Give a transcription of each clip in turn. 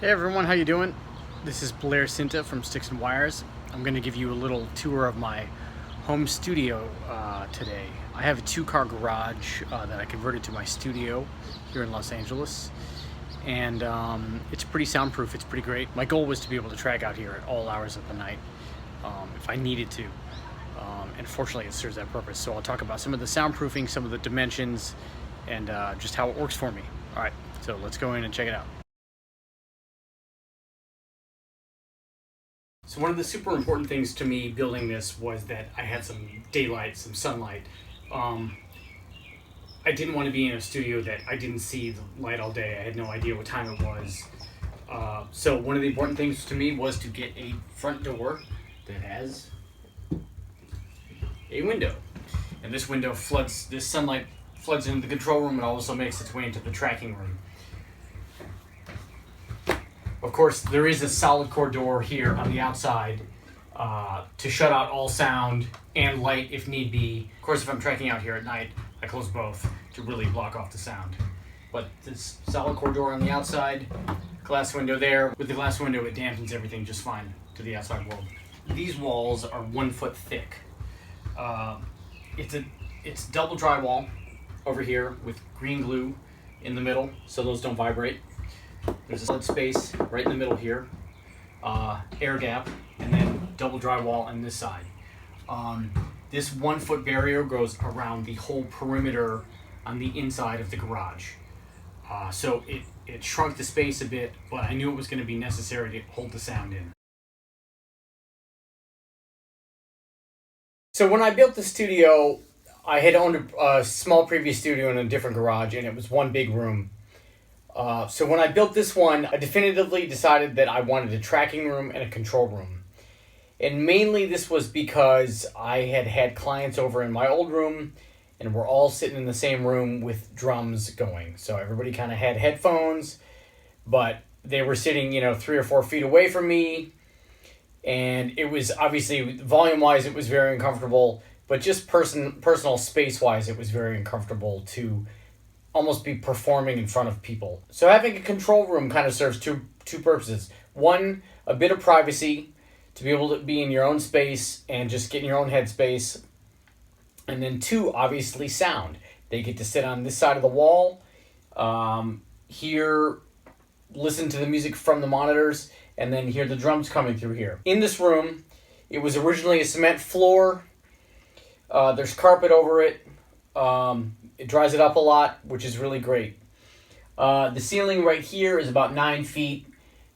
Hey everyone, how you doing? This is Blair Cinta from Sticks and Wires. I'm going to give you a little tour of my home studio today. I have a 2-car garage that I converted to my studio here in Los Angeles, and it's pretty soundproof. It's pretty great. My goal was to be able to track out here at all hours of the night if I needed to, and fortunately it serves that purpose. So I'll talk about some of the soundproofing, some of the dimensions, and just how it works for me. All right, so let's go in and check it out. So one of the super important things to me building this was that I had some daylight, some sunlight. I didn't want to be in a studio that I didn't see the light all day. I had no idea what time it was. So one of the important things to me was to get a front door that has a window. And this window floods, this sunlight floods into the control room and also makes its way into the tracking room. Of course, there is a solid core door here on the outside to shut out all sound and light if need be. Of course, if I'm tracking out here at night, I close both to really block off the sound. But this solid core door on the outside, glass window there. With the glass window, it dampens everything just fine to the outside world. These walls are 1 foot thick. It's double drywall over here with green glue in the middle so those don't vibrate. There's a solid space right in the middle here, air gap, and then double drywall on this side. This 1 foot barrier goes around the whole perimeter on the inside of the garage. So it shrunk the space a bit, but I knew it was going to be necessary to hold the sound in. So when I built the studio, I had owned a small previous studio in a different garage, and it was one big room. So when I built this one, I definitively decided that I wanted a tracking room and a control room. And mainly this was because I had had clients over in my old room and we're all sitting in the same room with drums going. So everybody kind of had headphones, but they were sitting, 3 or 4 feet away from me. And it was obviously, volume-wise, it was very uncomfortable, but just personal space-wise, it was very uncomfortable to almost be performing in front of people. So having a control room kind of serves two purposes. One, a bit of privacy, to be able to be in your own space and just get in your own headspace. And then 2, obviously sound. They get to sit on this side of the wall, hear, listen to the music from the monitors, and then hear the drums coming through here. In this room, it was originally a cement floor. There's carpet over it. It dries it up a lot, which is really great. The ceiling right here is about 9 feet.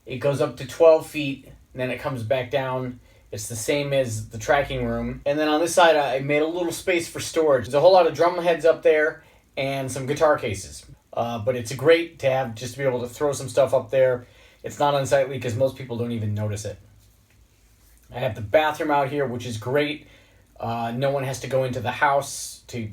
It goes up to 12 feet, and then it comes back down. It's the same as the tracking room. And then on this side, I made a little space for storage. There's a whole lot of drum heads up there and some guitar cases. But it's great to have, just to be able to throw some stuff up there. It's not unsightly because most people don't even notice it. I have the bathroom out here, which is great. No one has to go into the house to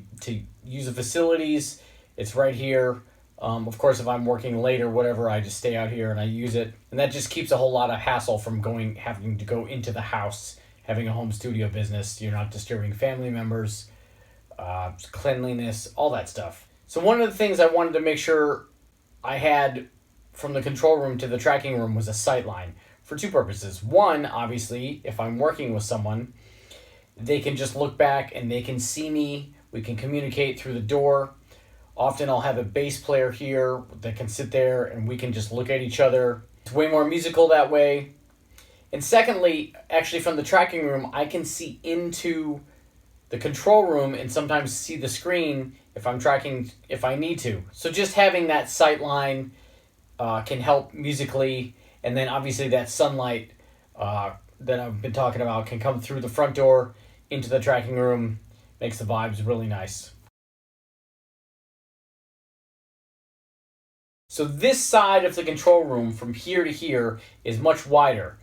use the facilities. It's right here. Of course, if I'm working late or whatever, I just stay out here and I use it. And that just keeps a whole lot of hassle from having to go into the house, having a home studio business. You're not disturbing family members, cleanliness, all that stuff. So one of the things I wanted to make sure I had from the control room to the tracking room was a sight line for 2 purposes. One, obviously, if I'm working with someone, they can just look back and they can see me. We can communicate through the door. Often I'll have a bass player here that can sit there and we can just look at each other. It's way more musical that way. And secondly, actually from the tracking room, I can see into the control room and sometimes see the screen if I'm tracking, if I need to. So just having that sight line can help musically. And then obviously that sunlight that I've been talking about can come through the front door into the tracking room, makes the vibes really nice. So this side of the control room from here to here is much wider.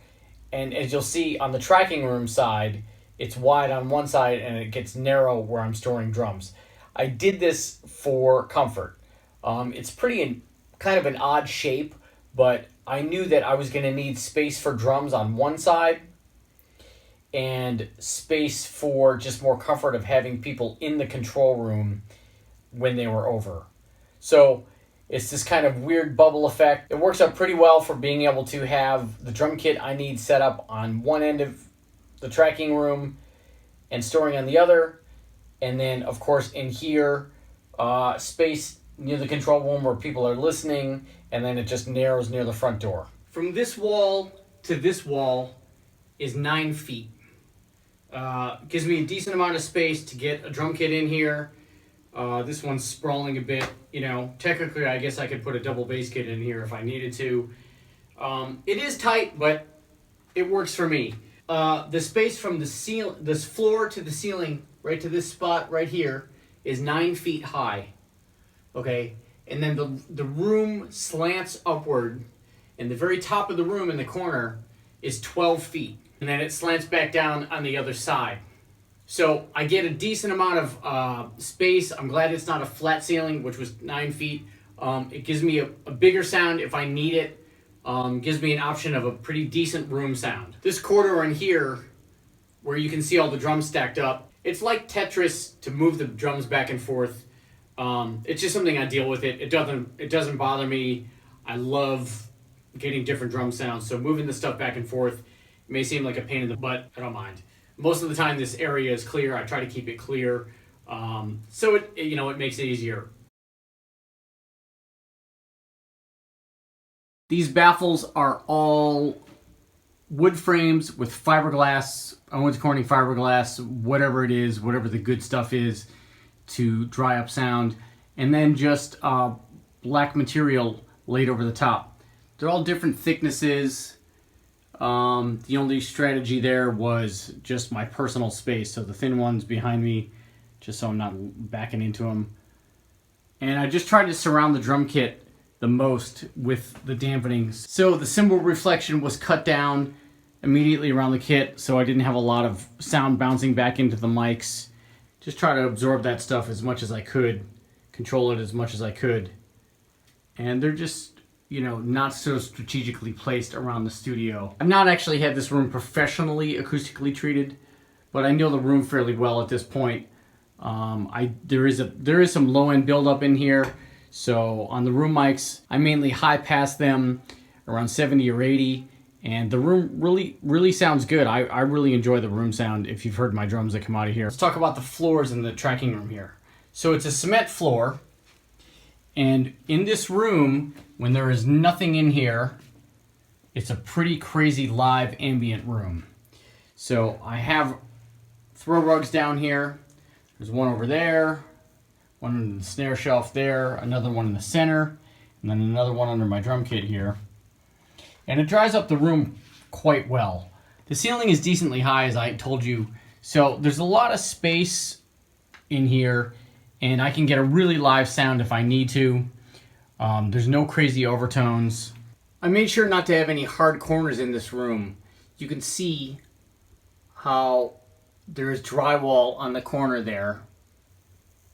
And as you'll see on the tracking room side, it's wide on one side and it gets narrow where I'm storing drums. I did this for comfort. It's pretty kind of an odd shape, but I knew that I was going to need space for drums on one side and space for just more comfort of having people in the control room when they were over. So It's this kind of weird bubble effect. It works out pretty well for being able to have the drum kit I need set up on one end of the tracking room and storing on the other. And then, of course, in here, space near the control room where people are listening, and then it just narrows near the front door. From this wall to this wall is 9 feet. Gives me a decent amount of space to get a drum kit in here. This one's sprawling a bit. You know, technically I guess I could put a double bass kit in here if I needed to. It is tight, but it works for me. The space from this floor to the ceiling, right to this spot right here, is 9 feet high. Okay, and then the room slants upward, and the very top of the room in the corner is 12 feet. And then it slants back down on the other side. So I get a decent amount of space. I'm glad it's not a flat ceiling, which was 9 feet. It gives me a bigger sound if I need it. Gives me an option of a pretty decent room sound. This corridor in here, where you can see all the drums stacked up, it's like Tetris to move the drums back and forth. It's just something I deal with it. It doesn't bother me. I love getting different drum sounds. So moving the stuff back and forth may seem like a pain in the butt. I don't mind. Most of the time this area is clear. I try to keep it clear. So it makes it easier. These baffles are all wood frames with fiberglass, Owens Corning fiberglass, whatever it is, whatever the good stuff is, to dry up sound, and then just black material laid over the top. They're all different thicknesses. The only strategy there was just my personal space, so the thin ones behind me, just so I'm not backing into them. And I just tried to surround the drum kit the most with the dampenings. So the cymbal reflection was cut down immediately around the kit, so I didn't have a lot of sound bouncing back into the mics. Just try to absorb that stuff as much as I could, control it as much as I could. And they're just, not so strategically placed around the studio. I've not actually had this room professionally acoustically treated, but I know the room fairly well at this point. There is some low-end buildup in here, so on the room mics, I mainly high-pass them around 70 or 80, and the room really sounds good. I really enjoy the room sound if you've heard my drums that come out of here. Let's talk about the floors in the tracking room here. So it's a cement floor, and in this room, when there is nothing in here, it's a pretty crazy live ambient room. So I have throw rugs down here. There's one over there, one under the snare shelf there, another one in the center, and then another one under my drum kit here. And it dries up the room quite well. The ceiling is decently high, as I told you, so there's a lot of space in here, and I can get a really live sound if I need to. There's no crazy overtones. I made sure not to have any hard corners in this room. You can see how there's drywall on the corner there,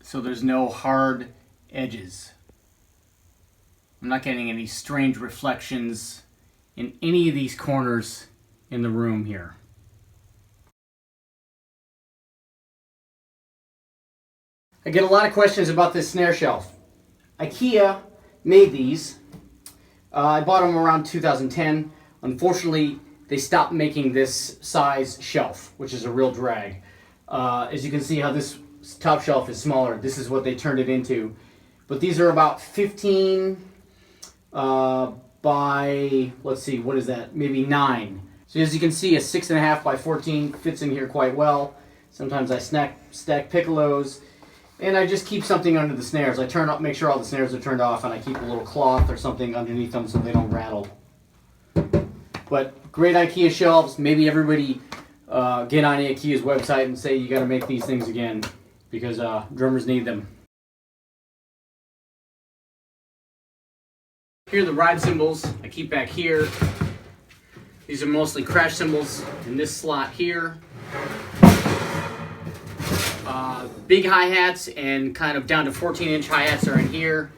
so there's no hard edges. I'm not getting any strange reflections in any of these corners in the room here. I get a lot of questions about this snare shelf. IKEA made these. I bought them around 2010. Unfortunately, they stopped making this size shelf, which is a real drag. As you can see how this top shelf is smaller, this is what they turned it into. But these are about 15 by, let's see, what is that? Maybe 9. So as you can see, a 6.5 by 14 fits in here quite well. Sometimes I stack piccolos, and I just keep something under the snares. I make sure all the snares are turned off, and I keep a little cloth or something underneath them so they don't rattle. But great IKEA shelves. Maybe everybody get on IKEA's website and say you got to make these things again, because drummers need them. Here are the ride cymbals I keep back here. These are mostly crash cymbals in this slot here. Big hi-hats and kind of down to 14-inch hi-hats are in here.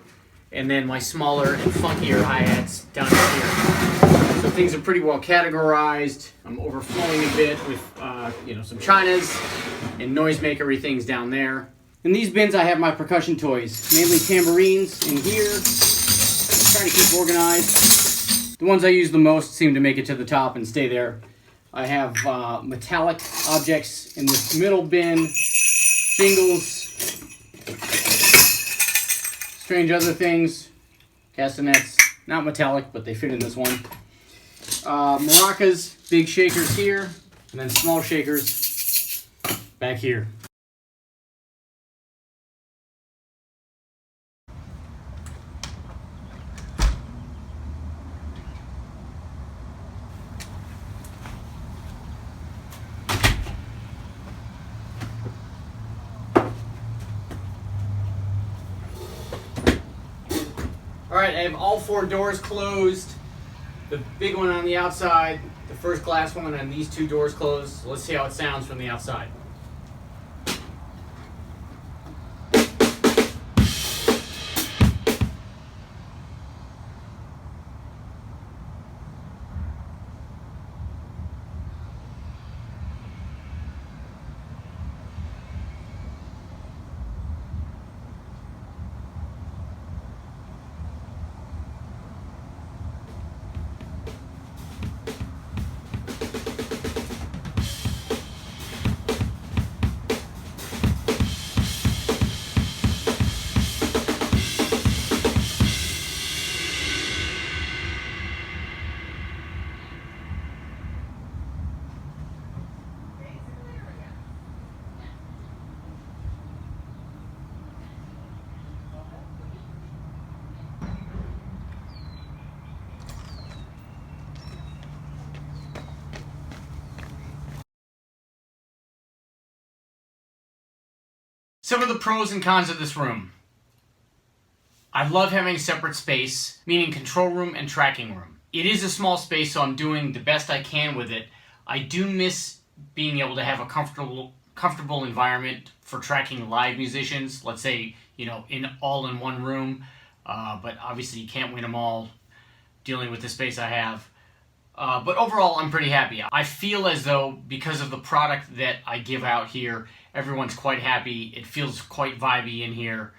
And then my smaller and funkier hi-hats down in here. So things are pretty well categorized. I'm overflowing a bit with some chinas and noisemakery things down there. In these bins I have my percussion toys, mainly tambourines in here. try to keep organized. The ones I use the most seem to make it to the top and stay there. I have metallic objects in this middle bin, shingles, strange other things, castanets, not metallic, but they fit in this one. Maracas, big shakers here, and then small shakers back here. Alright, I have all 4 doors closed. The big one on the outside, the first glass one, and these 2 doors closed. Let's see how it sounds from the outside. Some of the pros and cons of this room. I love having a separate space, meaning control room and tracking room. It is a small space, so I'm doing the best I can with it. I do miss being able to have a comfortable environment for tracking live musicians. Let's say, all in one room. But obviously you can't win them all dealing with the space I have. But overall, I'm pretty happy. I feel as though, because of the product that I give out here, everyone's quite happy. It feels quite vibey in here,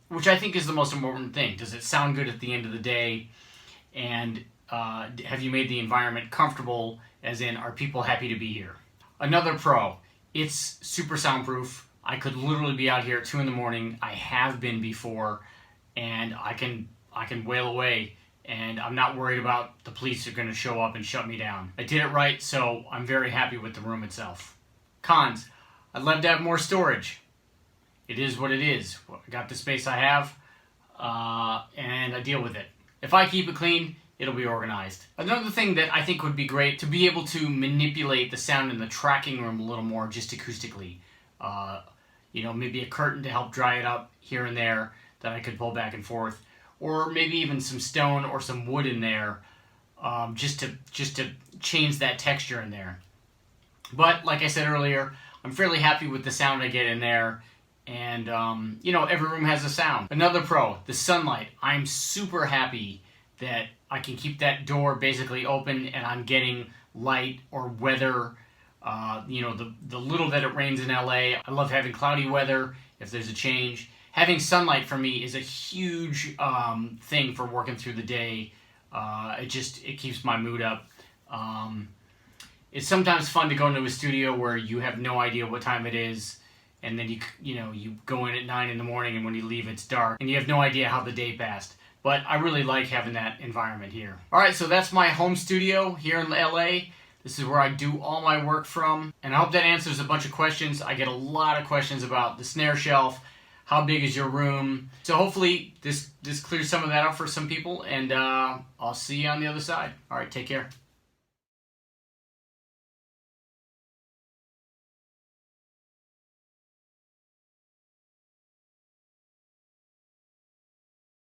which I think is the most important thing. Does it sound good at the end of the day? And have you made the environment comfortable, as in, are people happy to be here? Another pro, it's super soundproof. I could literally be out here at 2 in the morning. I have been before, and I can wail away. And I'm not worried about the police are going to show up and shut me down. I did it right, so I'm very happy with the room itself. Cons, I'd love to have more storage. It is what it is. I got the space I have, and I deal with it. If I keep it clean, it'll be organized. Another thing that I think would be great, to be able to manipulate the sound in the tracking room a little more, just acoustically. Maybe a curtain to help dry it up here and there that I could pull back and forth. Or maybe even some stone or some wood in there, just to change that texture in there. But like I said earlier, I'm fairly happy with the sound I get in there, and every room has a sound. Another pro, the sunlight. I'm super happy that I can keep that door basically open, and I'm getting light or weather. The little that it rains in LA. I love having cloudy weather if there's a change. Having sunlight for me is a huge thing for working through the day. It keeps my mood up. It's sometimes fun to go into a studio where you have no idea what time it is, and then you go in at 9 in the morning, and when you leave it's dark, and you have no idea how the day passed. But I really like having that environment here. Alright, so that's my home studio here in LA. This is where I do all my work from, and I hope that answers a bunch of questions. I get a lot of questions about the snare shelf. How big is your room? So hopefully this clears some of that up for some people, and I'll see you on the other side. All right, take care.